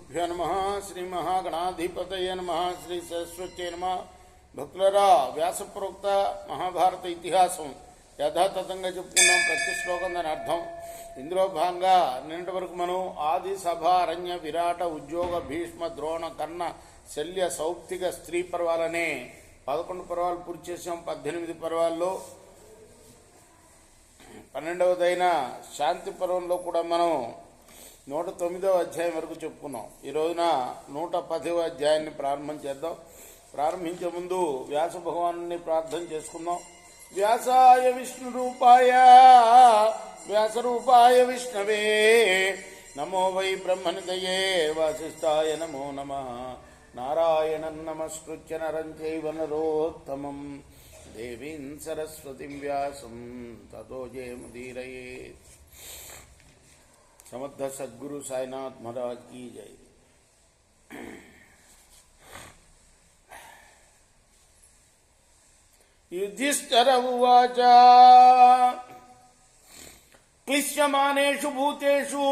శ్రీగురుభ్యో నమః. శ్రీ మహాగణాధిపతయ నమః. శ్రీ సరస్వత్యై నమః. భక్తులరా, వ్యాసప్రోక్త మహాభారత ఇతిహాసం యథాతథంగా చెప్పుకున్నాం. ప్రతి శ్లోకం దాని అర్థం. ఇందులో భాగంగా నిన్నటి వరకు మనం ఆది, సభ, అరణ్య, విరాట, ఉద్యోగ, భీష్మ, ద్రోణ, కర్ణ, శల్య, సౌప్తిక, స్త్రీ పర్వాలనే 11 పర్వాలు పూర్తి చేసాం. 18 పర్వాల్లో 12వదైన శాంతి పర్వంలో కూడా మనం 109వ అధ్యాయం వరకు చెప్పుకున్నాం. ఈ రోజున 110వ అధ్యాయాన్ని ప్రారంభం చేద్దాం. ప్రారంభించే ముందు వ్యాస భగవాను ప్రార్థన చేసుకుందాం. వ్యాసాయ విష్ణు రూపాయ వ్యాసరూపాయ విష్ణవే నమో వై బ్రహ్మనిదయే వాసిష్ఠాయ నమో నమః. నారాయణం నమస్కృత్య నరం చైవ నరోత్తమం దేవీం సరస్వతిం వ్యాసం తతో జయముదీరయేత్. समर्थ सद्गुरु साईनाथ महाराज की जय. युधिष्ठिर उवाच क्लिश्यमानेषु भूतेषु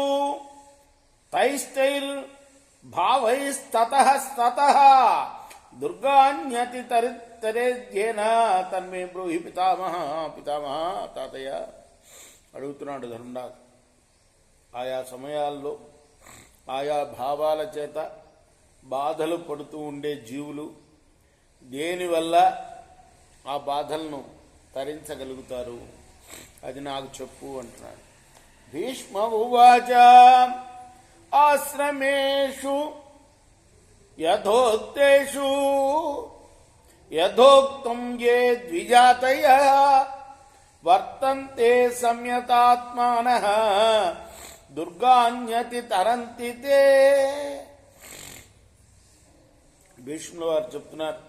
तैस्तैर्भावैस्ततः स्ततः दुर्गान्यतितरेद्येन तन्मे ब्रूहि पितामह. पितामह తాతయ్య అడుగుతున్నాడు ధర్మరాజు. ఆయా సమయాల్లో ఆయా భావాల చేత బాధలు పడుతూ ఉండే జీవులు దేనివల్ల ఆ బాధలను తరించగలుగుతారు, అది నాకు చెప్పు అంటున్నాడు. భీష్మ ఉవాచ ఆశ్రమేషు యథోక్తేషు యథోక్తం ఏ ద్విజాతయ వర్తంతే సంయతాత్మానః దుర్గాన్యతి తరంతి తే. భీష్ముల వారు చెప్తున్నారు,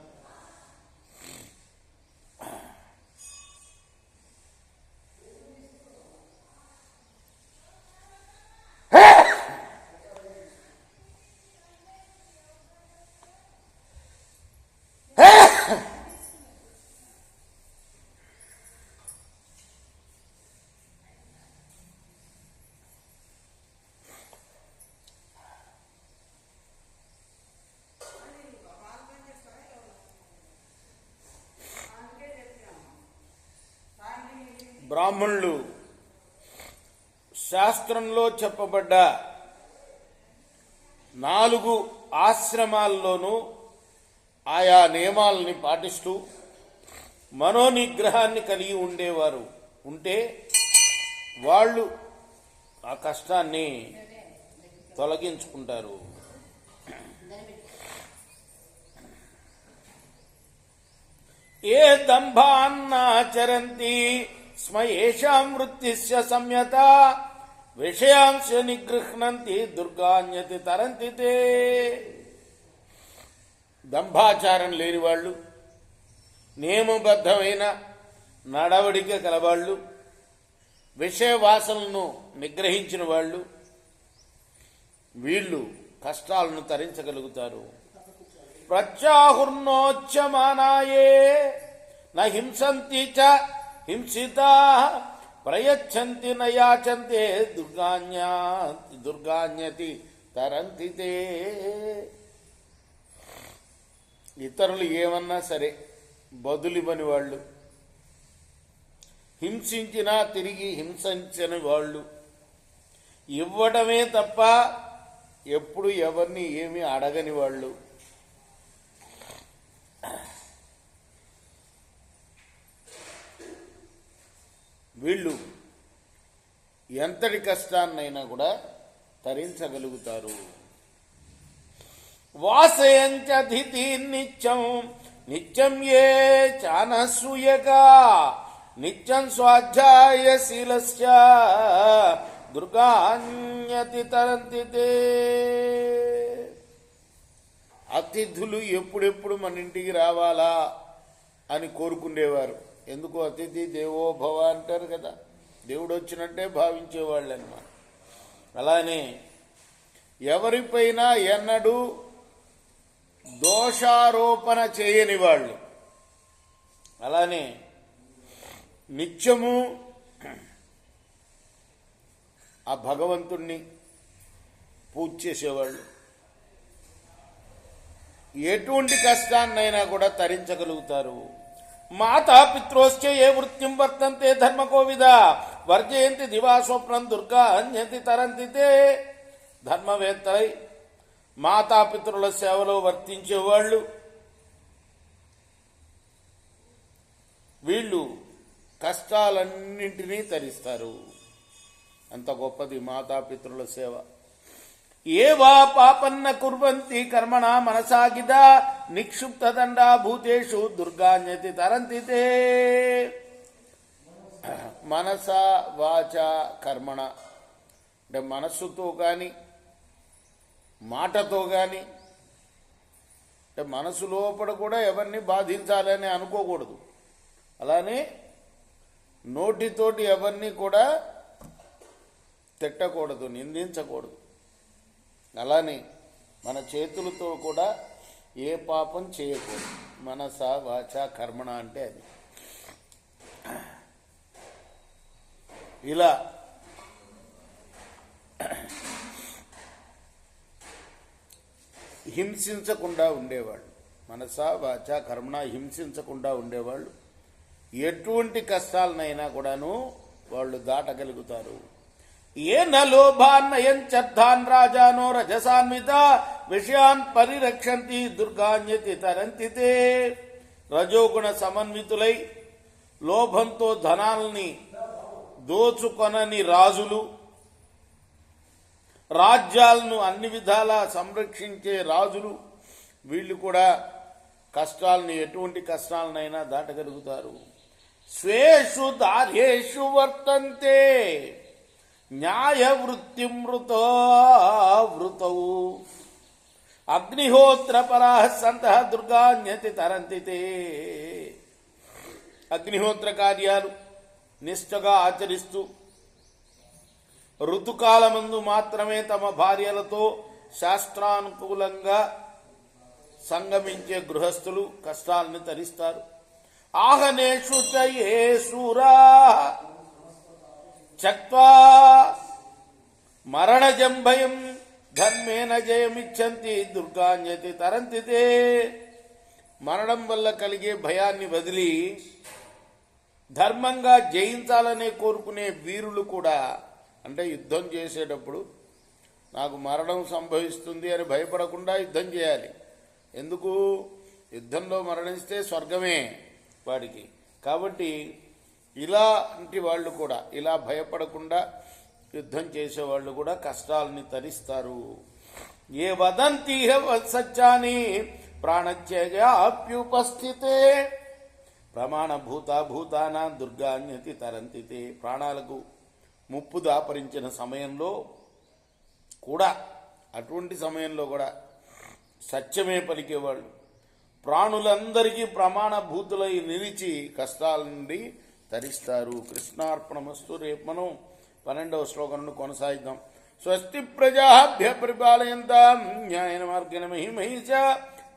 బ్రాహ్మణులు శాస్త్రంలో చెప్పబడ్డ 4 ఆశ్రమాల్లోనూ ఆయా నియమాలని పాటిస్తూ మనోనిగ్రహాన్ని కలిగి ఉండేవారు ఉంటే వాళ్ళు ఆ కష్టాన్ని తొలగించుకుంటారు. ఏ దంభాన్నాచరంతి స్మ ఏషాం వృత్తిస్య సంయత విషయాంశ నిగృహ్ణంతి దుర్గాన్యతి తరంతి తే. దంభాచారం లేని వాళ్ళు, నియమబద్ధమైన నడవడిక కలవాళ్ళు, విషయ వాసనలను నిగ్రహించిన వాళ్ళు, వీళ్ళు కష్టాలను తరించగలుగుతారు. ప్రత్యాహుర్నోచ్యమానాయే న హింసంతి చ హింసితా ప్రయచ్చంతి నయాచంతే దుర్గాన్యతి తరంతి తే. ఇతరులు ఏమన్నా సరే బదులిమని వాళ్ళు, హింసించినా తిరిగి హింసించని వాళ్ళు, ఇవ్వడమే తప్ప ఎప్పుడు ఎవరిని ఏమీ అడగని వాళ్ళు, వీళ్ళు ఎంతటి కష్టాన్నైనా కూడా తరించగలుగుతారు. వాసయంచధితి నిత్యం నిత్యం ఏ చానసూయగా నిత్యం స్వాధ్యాయశీలస్య దుర్గాన్యతి తరంతి తే. అతిథులు ఎప్పుడెప్పుడు మన ఇంటికి రావాలా అని కోరుకునేవారు. ఎందుకు అతిథి దేవో భవ అంటారు కదా, దేవుడు వచ్చినట్టే భావించేవాళ్ళు అన్నమాట. అలానే ఎవరిపైనా ఎన్నడూ దోషారోపణ చేయని వాళ్ళు, అలానే నిత్యము ఆ భగవంతుణ్ణి పూజ చేసేవాళ్ళు, ఎటువంటి కష్టాన్నైనా కూడా తరించగలుగుతారు. మాతాపిత్రోశ్చ ఏ వృత్తిం వర్తంతే ధర్మకోవిద వర్జయంతి దివా స్వప్నం దుర్గా అన్యతి తరంతితే. ధర్మవేత్తలై మాతాపితృల సేవలో వర్తించేవాళ్ళు వీళ్ళు కష్టాలన్నింటినీ తరిస్తారు. అంత గొప్పది మాతాపితృల సేవ. ఏ వా పాపన్న కుర్వంతి కర్మణ మనసాగిద నిక్షుప్తదండా భూతేషు దుర్గాన్యతి తరంతితే. మనస వాచ కర్మణ అంటే మనస్సుతో కానీ మాటతో కానీ, అంటే మనసు లోపల కూడా ఎవరిని బాధించాలని అనుకోకూడదు. అలానే నోటితోటి ఎవరిని కూడా తిట్టకూడదు, నిందించకూడదు. అలానే మన చేతులతో కూడా ఏ పాపం చేయకూడదు. మనస వాచ కర్మణ అంటే అది. ఇలా హింసించకుండా ఉండేవాళ్ళు, మనస వాచ కర్మణ హింసించకుండా ఉండేవాళ్ళు ఎటువంటి కష్టాలనైనా కూడాను వాళ్ళు దాటగలుగుతారు. ఏ నలోభాన్నయం చర్ధాన్ రాజానో రజసాన్విత విషయాన్ పరిరక్షంతి దుర్గాన్యతి తరంతితే. రజోగుణ సమన్వితులై లోభంతో ధనాల్ని దోచుకొనని రాజులు, రాజ్యాలను అన్ని విధాలా సంరక్షించే రాజులు వీళ్ళు కూడా కష్టాలని ఎటువంటి కష్టాలనైనా దాటగలుగుతారు. స్వేషు దార్యేషు వర్తంతే న్యాయ వృత్తిమృతో వృతవు అగ్నిహోత్రపరా సంత దుర్గాన్యతి తరంతితే. అగ్నిహోత్ర కార్యాలు నిష్ఠగా ఆచరిస్తూ ఋతుకాలమందు మాత్రమే తమ భార్యలతో శాస్త్రానుకూలంగా సంగమించే గృహస్థులు కష్టాలను తరిస్తారు. ఆహనేషు చే శూరా చక్వా మరణజం భయం ధర్మేన జయమిచ్చంతి దుర్గాన్యతి తరంతితే. మరణం వల్ల కలిగే భయాన్ని వదిలి ధర్మంగా జయించాలనే కోరుకునే వీరులు కూడా, అంటే యుద్ధం చేసేటప్పుడు నాకు మరణం సంభవిస్తుంది అని భయపడకుండా యుద్ధం చేయాలి. ఎందుకు? యుద్ధంలో మరణిస్తే స్వర్గమే వాడికి. కాబట్టి ఇలాంటి వాళ్ళు కూడా, ఇలా భయపడకుండా యుద్ధం చేసేవాళ్ళు కూడా కష్టాలని తరిస్తారు. ఏ వదంతి సత్యాన్ని ప్రాణత్యజాప్యుపస్థితే ప్రమాణభూతాభూతాన దుర్గాన్యతి తరంతితే. ప్రాణాలకు ముప్పు దాపరించిన సమయంలో కూడా, అటువంటి సమయంలో కూడా సత్యమే పలికేవాళ్ళు ప్రాణులందరికీ ప్రమాణభూతులై నిలిచి కష్టాల నుండి తరిస్తారు. కృష్ణార్పణమస్తు. రేపు మనం 12వ శ్లోకం కొనసాగిద్దాం. స్వస్తి ప్రజాభ్య పరిపాలయంతాం న్యాయేన మార్గేణ మహిమహీచ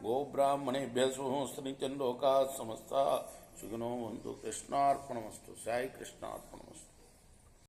గోబ్రాహ్మణేభ్య శుభమస్తు. లోకా సమస్త సుఖినో భవంతు. కృష్ణార్పణమస్తు. సాయి కృష్ణార్పణమస్తు.